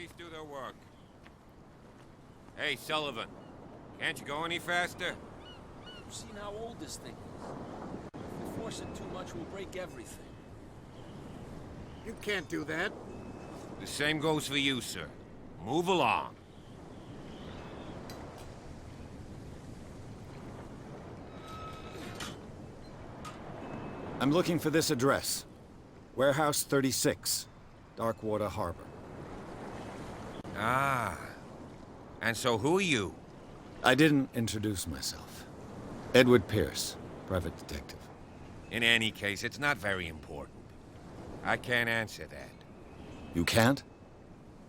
police do their work. Hey, Sullivan. Can't you go any faster? You've seen how old this thing is. If we force it too much, we'll break everything. You can't do that. The same goes for you, sir. Move along. I'm looking for this address. Warehouse 36, Darkwater Harbor. Ah. And so who are you? I didn't introduce myself. Edward Pierce, private detective. In any case, it's not very important. I can't answer that. You can't?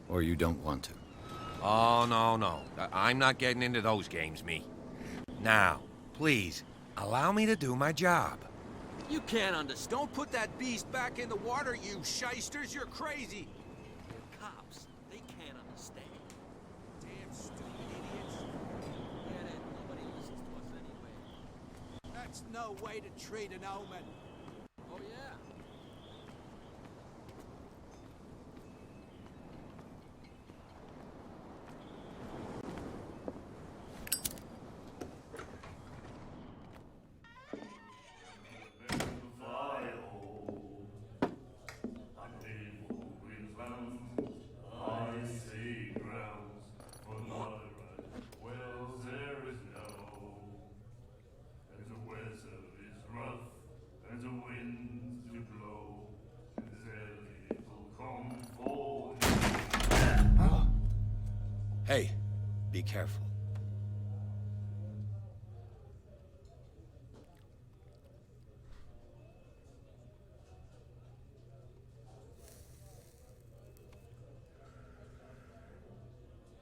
Or you don't want to? Oh, no. I'm not getting into those games, me. Now, please, allow me to do my job. You can't understand. Don't put that beast back in the water, you shysters. You're crazy. They're cops. They can't understand. Damn stupid idiots. Get it. Nobody listens to us anyway. That's no way to treat an omen. Oh, yeah. Hey, be careful.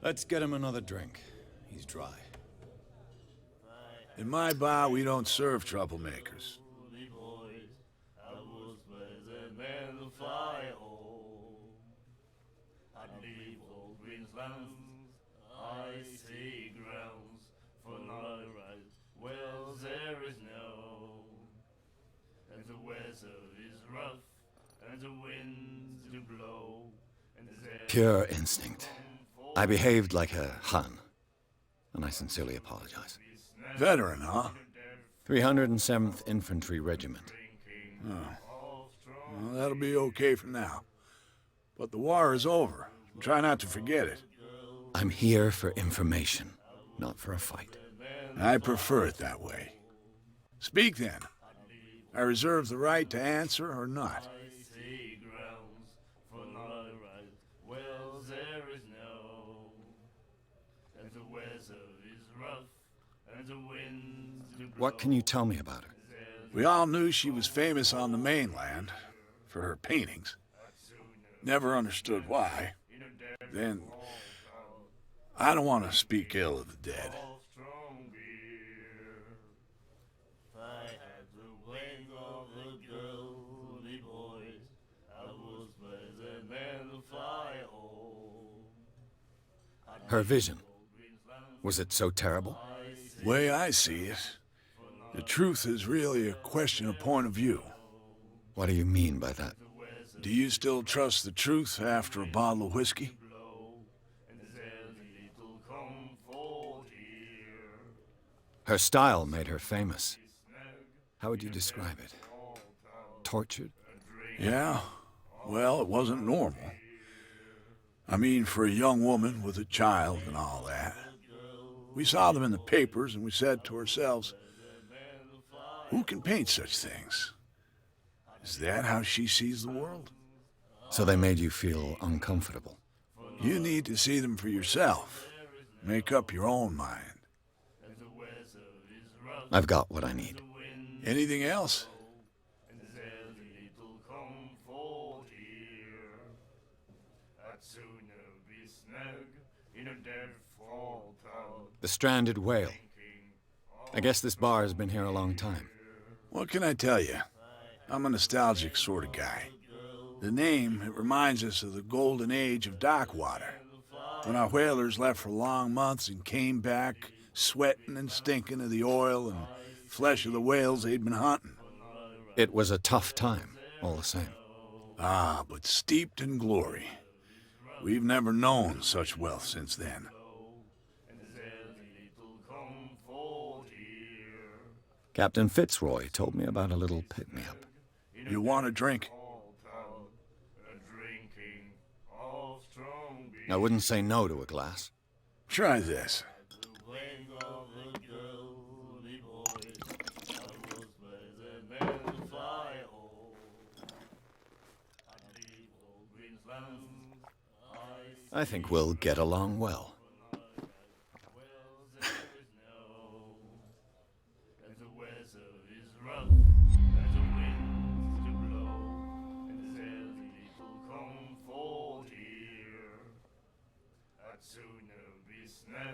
Let's get him another drink. He's dry. In my bar, we don't serve troublemakers. Pure instinct. I behaved like a Hun, and I sincerely apologize. Veteran, huh? 307th Infantry Regiment. Well, that'll be okay for now. But the war is over. Try not to forget it. I'm here for information, not for a fight. I prefer it that way. Speak then. I reserve the right to answer or not. What can you tell me about her? We all knew she was famous on the mainland for her paintings. Never understood why. Then, I don't want to speak ill of the dead. Her vision. Was it so terrible? Way I see it, the truth is really a question of point of view. What do you mean by that? Do you still trust the truth after a bottle of whiskey? Her style made her famous. How would you describe it? Tortured? Yeah, well, it wasn't normal. I mean, for a young woman with a child and all that. We saw them in the papers and we said to ourselves, who can paint such things? Is that how she sees the world? So they made you feel uncomfortable. You need to see them for yourself. Make up your own mind. I've got what I need. Anything else? The stranded whale. I guess this bar has been here a long time. What can I tell you? I'm a nostalgic sort of guy. The name, it reminds us of the golden age of Darkwater, when our whalers left for long months and came back sweating and stinking of the oil and flesh of the whales they'd been hunting. It was a tough time, all the same. Ah, but steeped in glory. We've never known such wealth since then. Captain Fitzroy told me about a little pick-me-up. You want a drink? I wouldn't say no to a glass. Try this. I think we'll get along well.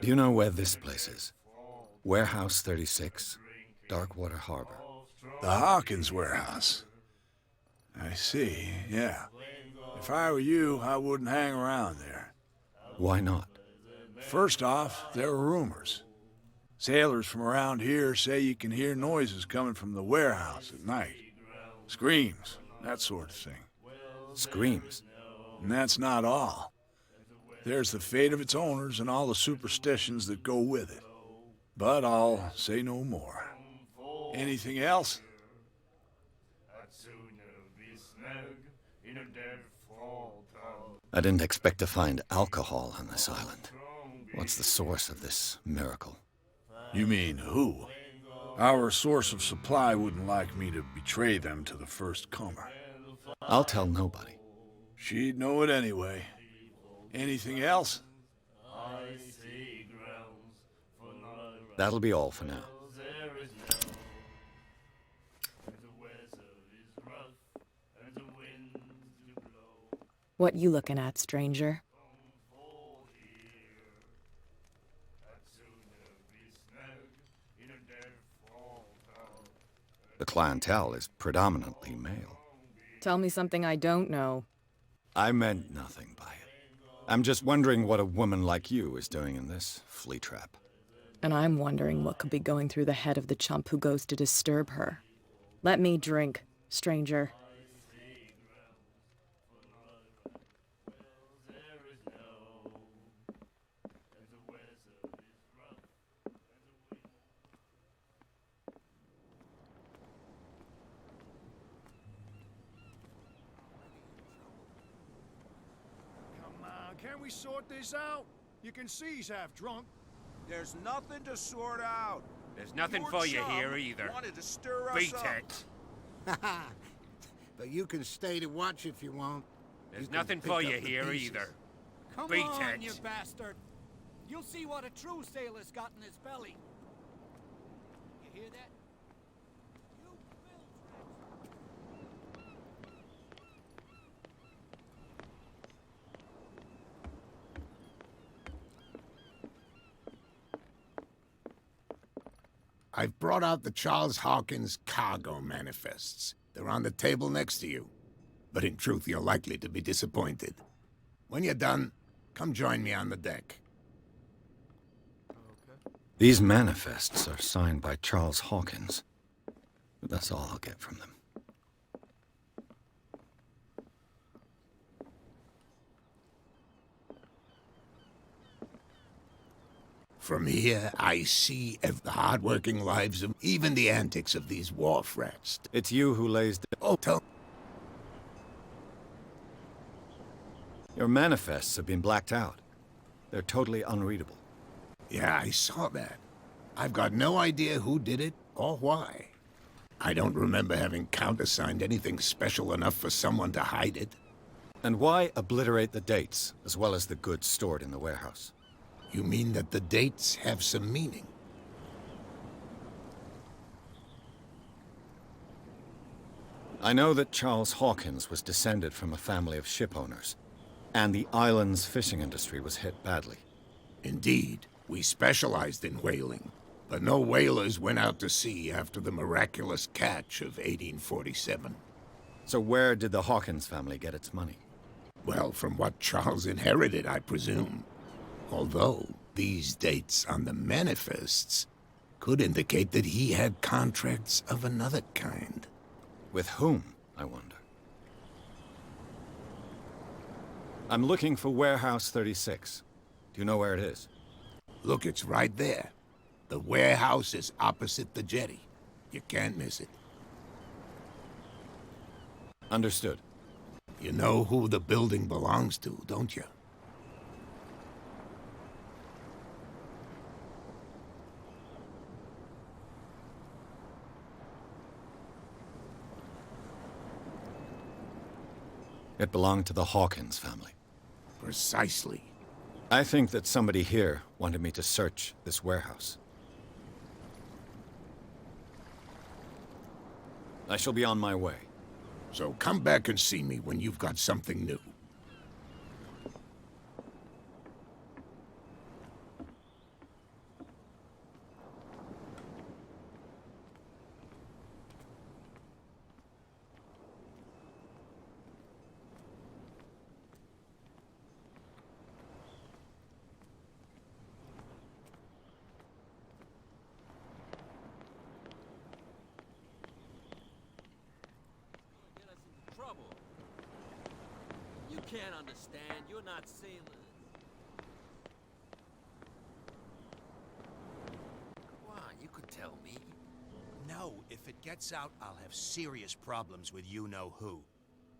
Do you know where this place is? Warehouse 36, Darkwater Harbor. The Hawkins warehouse. I see, yeah. If I were you, I wouldn't hang around there. Why not? First off, there are rumors. Sailors from around here say you can hear noises coming from the warehouse at night. Screams, that sort of thing. Screams? And that's not all. There's the fate of its owners and all the superstitions that go with it. But I'll say no more. Anything else? I didn't expect to find alcohol on this island. What's the source of this miracle? You mean who? Our source of supply wouldn't like me to betray them to the first comer. I'll tell nobody. She'd know it anyway. Anything else? That'll be all for now. What you looking at, stranger? The clientele is predominantly male. Tell me something I don't know. I meant nothing by it. I'm just wondering what a woman like you is doing in this flea trap. And I'm wondering what could be going through the head of the chump who goes to disturb her. Let me drink, stranger. Can we sort this out? You can see he's half drunk. There's nothing to sort out. There's nothing Your for you chum here either. Wanted to stir us Beat up. it. But you can stay to watch if you want. There's You can nothing pick for up you the here pieces. either. Come Beat on, it. you bastard! You'll see what a true sailor's got in his belly. You hear that? You filth rats. I've brought out the Charles Hawkins cargo manifests. They're on the table next to you. But in truth, you're likely to be disappointed. When you're done, come join me on the deck. These manifests are signed by Charles Hawkins. But that's all I'll get from them. From here, I see the hard-working lives of even the antics of these wharf rats. It's you who lays the... Oh, tell... Your manifests have been blacked out. They're totally unreadable. Yeah, I saw that. I've got no idea who did it or why. I don't remember having countersigned anything special enough for someone to hide it. And why obliterate the dates, as well as the goods stored in the warehouse? You mean that the dates have some meaning? I know that Charles Hawkins was descended from a family of ship owners, and the island's fishing industry was hit badly. Indeed, we specialized in whaling, but no whalers went out to sea after the miraculous catch of 1847. So where did the Hawkins family get its money? Well, from what Charles inherited, I presume. Although, these dates on the manifests could indicate that he had contracts of another kind. With whom, I wonder? I'm looking for Warehouse 36. Do you know where it is? Look, it's right there. The warehouse is opposite the jetty. You can't miss it. Understood. You know who the building belongs to, don't you? It belonged to the Hawkins family. Precisely. I think that somebody here wanted me to search this warehouse. I shall be on my way. So come back and see me when you've got something new. Get us into trouble. You can't understand. You're not sailors. Come on, you could tell me. No, if it gets out, I'll have serious problems with you-know-who.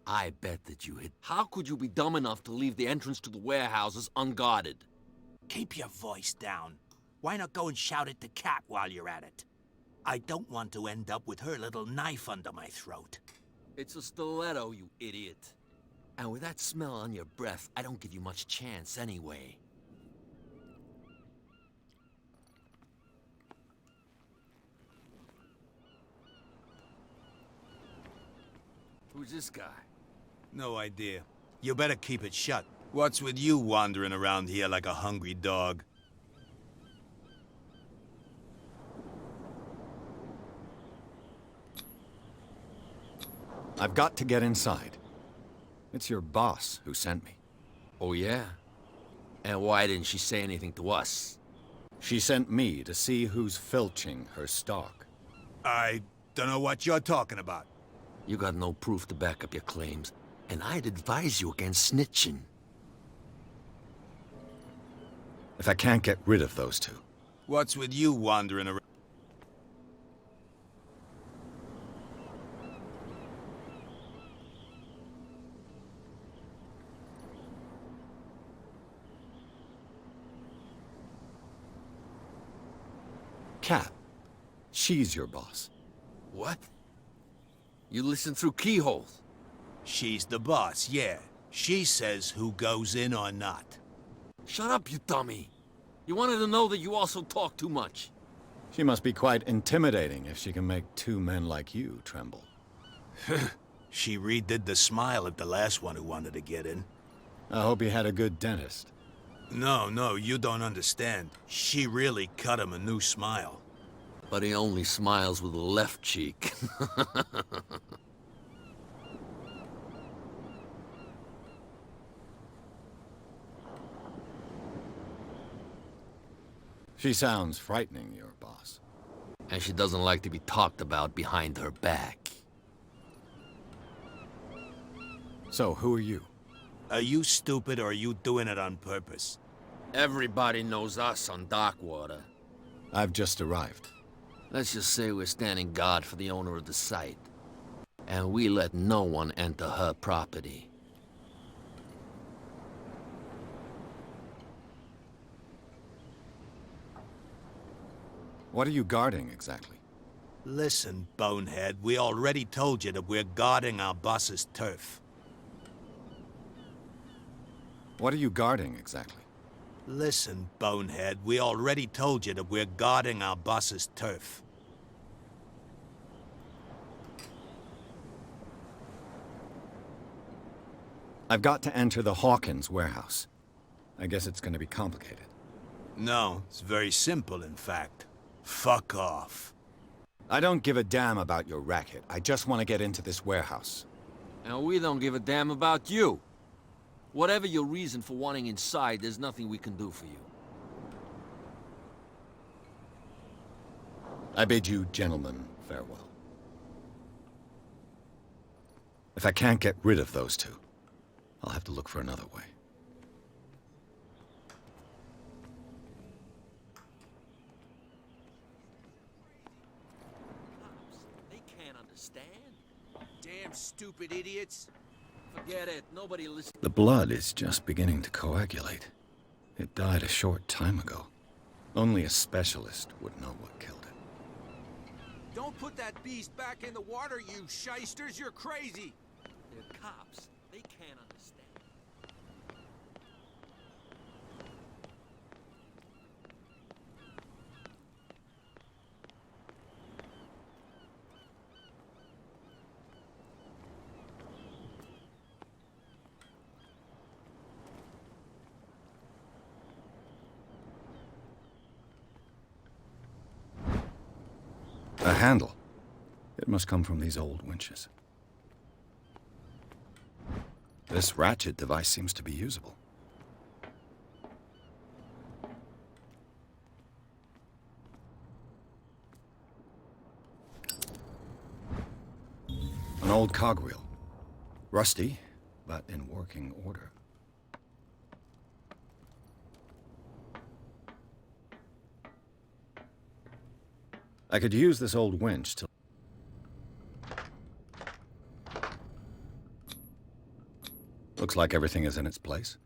I bet that you hid. How could you be dumb enough to leave the entrance to the warehouses unguarded? Keep your voice down. Why not go and shout at the cat while you're at it? I don't want to end up with her little knife under my throat. It's a stiletto, you idiot. And with that smell on your breath, I don't give you much chance anyway. Who's this guy? No idea. You better keep it shut. What's with you wandering around here like a hungry dog? I've got to get inside. It's your boss who sent me. Oh, yeah? And why didn't she say anything to us? She sent me to see who's filching her stock. I don't know what you're talking about. You got no proof to back up your claims, and I'd advise you against snitching. If I can't get rid of those two, What's with you wandering around? Kat, she's your boss. What? You listen through keyholes. She's the boss, yeah. She says who goes in or not. Shut up, you dummy. You wanted to know that you also talk too much. She must be quite intimidating if she can make two men like you tremble. She redid the smile at the last one who wanted to get in. I hope he had a good dentist. No, you don't understand. She really cut him a new smile. But he only smiles with the left cheek. She sounds frightening, your boss. And she doesn't like to be talked about behind her back. So, who are you? Are you stupid or are you doing it on purpose? Everybody knows us on Darkwater. I've just arrived. Let's just say we're standing guard for the owner of the site. And we let no one enter her property. What are you guarding, exactly? Listen, bonehead, we already told you that we're guarding our boss's turf. What are you guarding, exactly? Listen, bonehead, we already told you that we're guarding our boss's turf. I've got to enter the Hawkins warehouse. I guess it's going to be complicated. No, it's very simple, in fact. Fuck off. I don't give a damn about your racket. I just want to get into this warehouse. And we don't give a damn about you. Whatever your reason for wanting inside, there's nothing we can do for you. I bid you gentlemen farewell. If I can't get rid of those two, I'll have to look for another way. Damn stupid idiots. Forget it. Nobody listens. The blood is just beginning to coagulate. It died a short time ago. Only a specialist would know what killed it. Don't put that beast back in the water, you shysters. You're crazy. They're cops. They can't understand. A handle. It must come from these old winches. This ratchet device seems to be usable. An old cogwheel. Rusty, but in working order. I could use this old winch to... Looks like everything is in its place.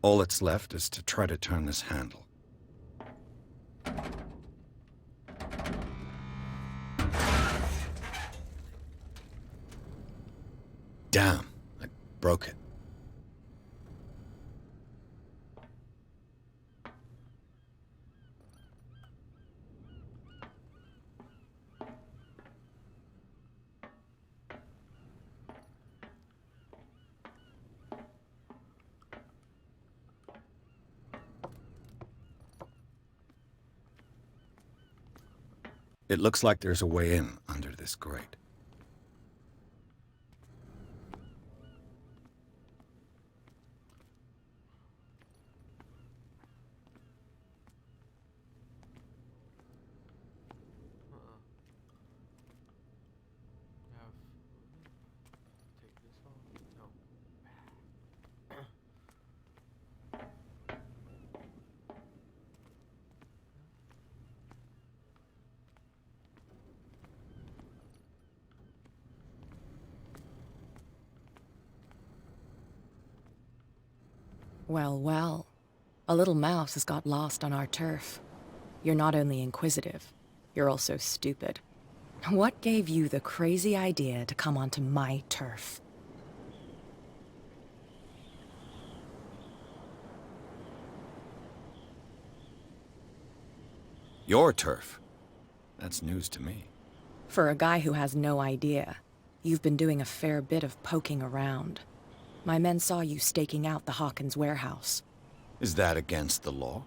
All that's left is to try to turn this handle. Damn, I broke it. It looks like there's a way in under this grate. Well, well. A little mouse has got lost on our turf. You're not only inquisitive, you're also stupid. What gave you the crazy idea to come onto my turf? Your turf? That's news to me. For a guy who has no idea, you've been doing a fair bit of poking around. My men saw you staking out the Hawkins warehouse. Is that against the law?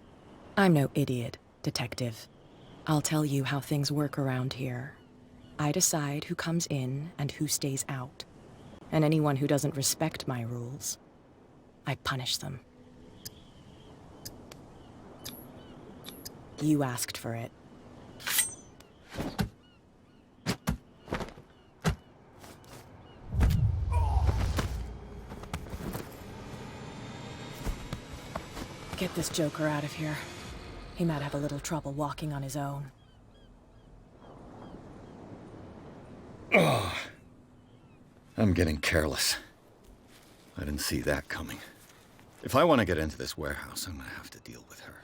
I'm no idiot, detective. I'll tell you how things work around here. I decide who comes in and who stays out. And anyone who doesn't respect my rules, I punish them. You asked for it. Get this joker out of here. He might have a little trouble walking on his own. I'm getting careless. I didn't see that coming. If I want to get into this warehouse, I'm gonna have to deal with her.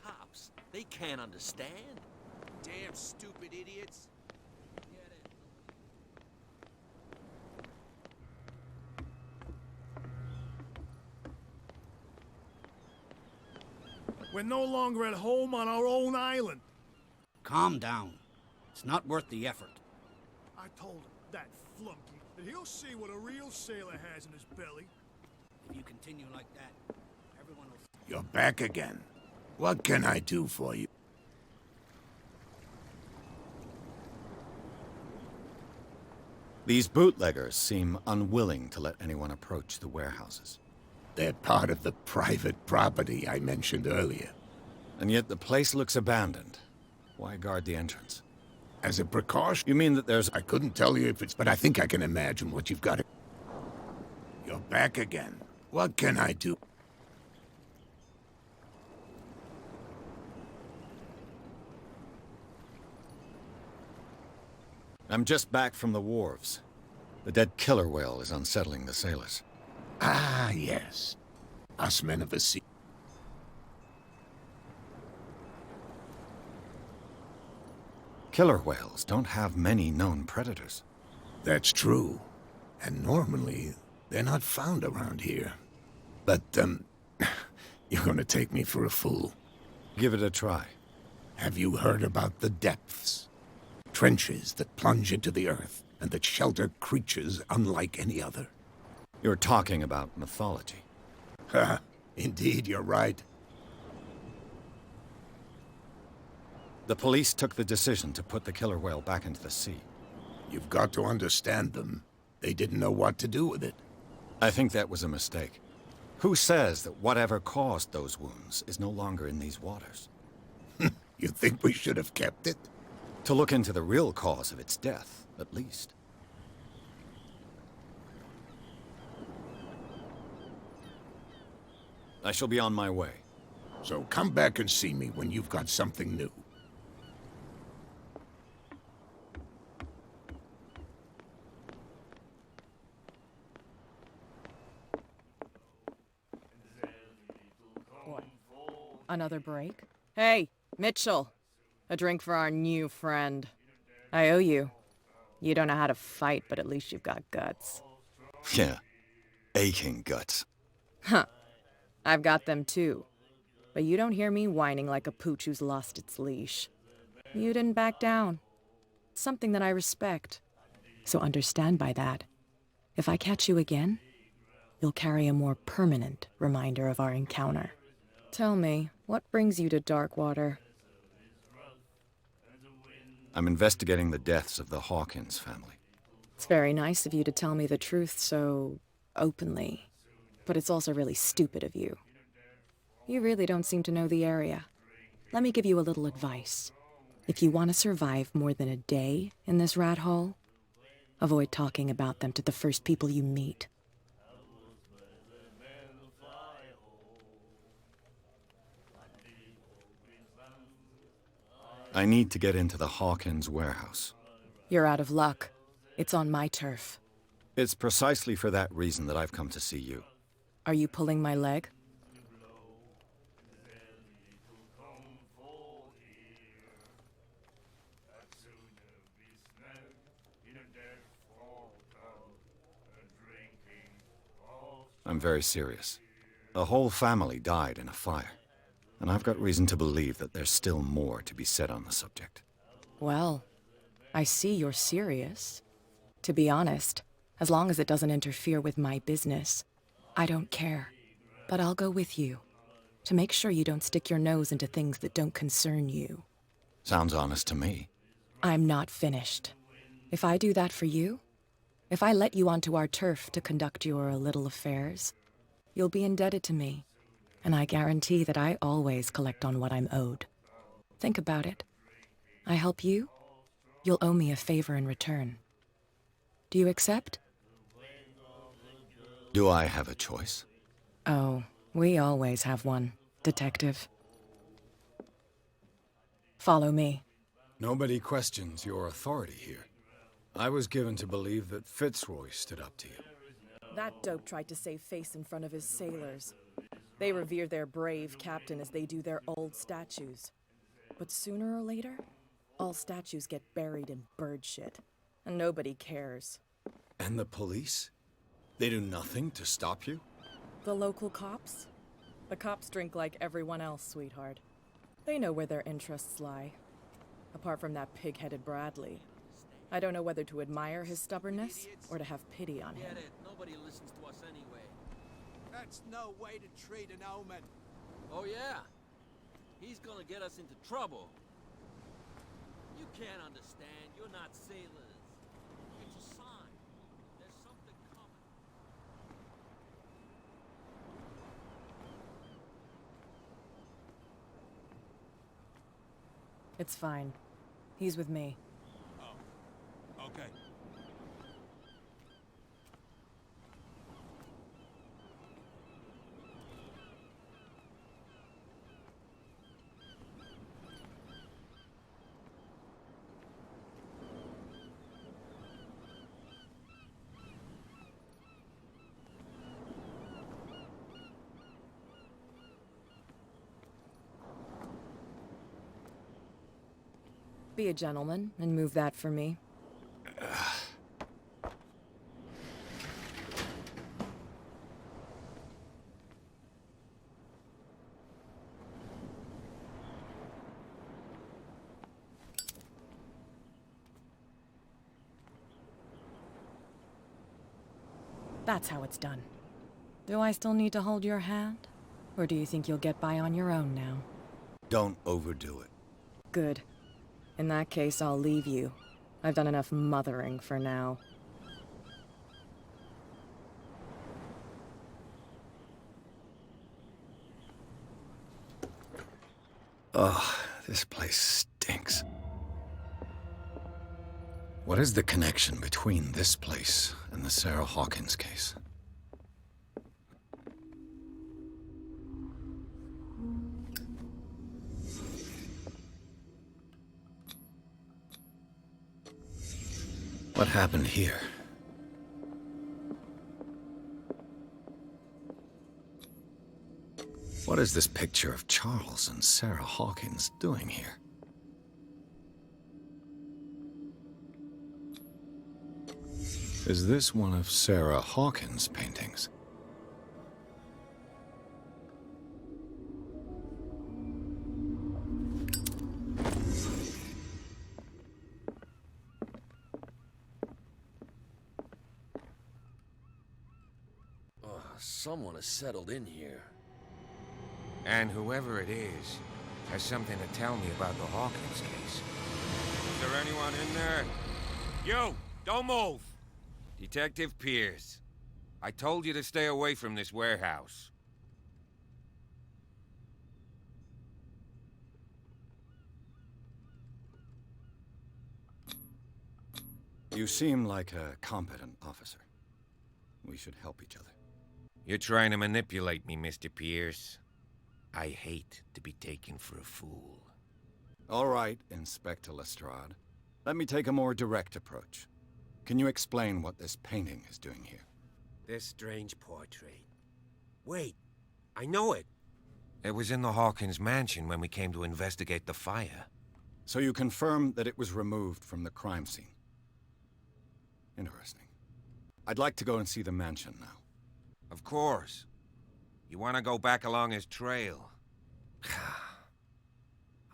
Cops. They can't understand. Damn stupid idiots. Forget it. We're no longer at home on our own island. Calm down. It's not worth the effort. I told him, that flunky, that he'll see what a real sailor has in his belly. If you continue like that, everyone will... You're back again. What can I do for you? These bootleggers seem unwilling to let anyone approach the warehouses. They're part of the private property I mentioned earlier. And yet the place looks abandoned. Why guard the entrance? As a precaution, You mean that there's... I couldn't tell you if it's, but I think I can imagine what you've got. You're back again. What can I do? I'm just back from the wharves. The dead killer whale is unsettling the sailors. Ah, yes. Us men of the sea. Killer whales don't have many known predators. That's true. And normally, they're not found around here. But, you're gonna take me for a fool. Give it a try. Have you heard about the depths? Trenches that plunge into the earth and that shelter creatures unlike any other. You're talking about mythology. Ha! Indeed, you're right. The police took the decision to put the killer whale back into the sea. You've got to understand them. They didn't know what to do with it. I think that was a mistake. Who says that whatever caused those wounds is no longer in these waters? You think we should have kept it? To look into the real cause of its death, at least. I shall be on my way. So come back and see me when you've got something new. What? Another break? Hey, Mitchell! A drink for our new friend. I owe you. You don't know how to fight, but at least you've got guts. Yeah. Aching guts. Huh. I've got them too. But you don't hear me whining like a pooch who's lost its leash. You didn't back down. It's something that I respect. So understand by that, if I catch you again, you'll carry a more permanent reminder of our encounter. Tell me, what brings you to Darkwater? I'm investigating the deaths of the Hawkins family. It's very nice of you to tell me the truth so openly, but it's also really stupid of you. You really don't seem to know the area. Let me give you a little advice. If you want to survive more than a day in this rat hole, avoid talking about them to the first people you meet. I need to get into the Hawkins warehouse. You're out of luck. It's on my turf. It's precisely for that reason that I've come to see you. Are you pulling my leg? I'm very serious. A whole family died in a fire. And I've got reason to believe that there's still more to be said on the subject. Well, I see you're serious. To be honest, as long as it doesn't interfere with my business, I don't care. But I'll go with you, to make sure you don't stick your nose into things that don't concern you. Sounds honest to me. I'm not finished. If I do that for you, if I let you onto our turf to conduct your little affairs, you'll be indebted to me, and I guarantee that I always collect on what I'm owed. Think about it. I help you, you'll owe me a favor in return. Do you accept? Do I have a choice? Oh, we always have one, Detective. Follow me. Nobody questions your authority here. I was given to believe that Fitzroy stood up to you. That dope tried to save face in front of his sailors. They revere their brave captain as they do their old statues. But sooner or later, all statues get buried in bird shit, and nobody cares. And the police? They do nothing to stop you? The local cops? The cops drink like everyone else, sweetheart. They know where their interests lie. Apart from that pig-headed Bradley. I don't know whether to admire his stubbornness or to have pity on him. Get it. Nobody listens to us anyway. That's no way to treat an omen. Oh, yeah? He's gonna get us into trouble. You can't understand. You're not sailors. It's a sign. There's something coming. It's fine. He's with me. Be a gentleman and move that for me. That's how it's done. Do I still need to hold your hand? Or do you think you'll get by on your own now? Don't overdo it. Good. In that case, I'll leave you. I've done enough mothering for now. Ugh, this place stinks. What is the connection between this place and the Sarah Hawkins case? What happened here? What is this picture of Charles and Sarah Hawkins doing here? Is this one of Sarah Hawkins' paintings? Someone has settled in here. And whoever it is has something to tell me about the Hawkins case. Is there anyone in there? You! Don't move! Detective Pierce. I told you to stay away from this warehouse. You seem like a competent officer. We should help each other. You're trying to manipulate me, Mr. Pierce. I hate to be taken for a fool. All right, Inspector Lestrade. Let me take a more direct approach. Can you explain what this painting is doing here? This strange portrait. Wait, I know it. It was in the Hawkins mansion when we came to investigate the fire. So you confirm that it was removed from the crime scene? Interesting. I'd like to go and see the mansion now. Of course. You want to go back along his trail?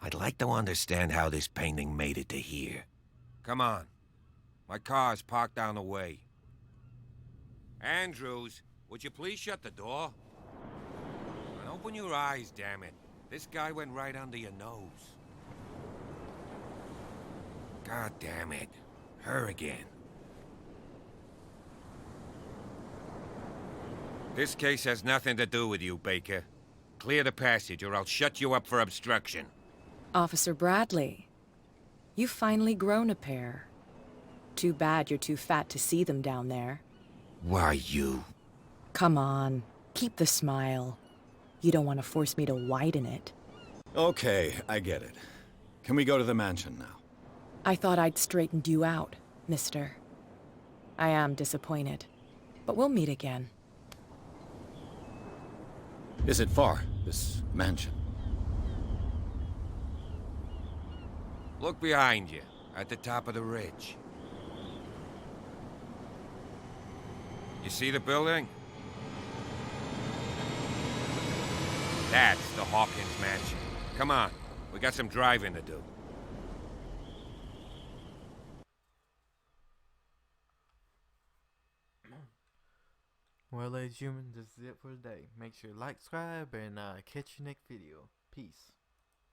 I'd like to understand how this painting made it to here. Come on. My car's parked down the way. Andrews, would you please shut the door? And open your eyes, damn it. This guy went right under your nose. God damn it. Her again. This case has nothing to do with you, Baker. Clear the passage, or I'll shut you up for obstruction. Officer Bradley, you've finally grown a pair. Too bad you're too fat to see them down there. Why, you... Come on, keep the smile. You don't want to force me to widen it. Okay, I get it. Can we go to the mansion now? I thought I'd straightened you out, mister. I am disappointed, but we'll meet again. Is it far, this mansion? Look behind you, at the top of the ridge. You see the building? That's the Hawkins mansion. Come on, we got some driving to do. Well, ladies and gentlemen, this is it for today. Make sure to like, subscribe, and catch you next video. Peace.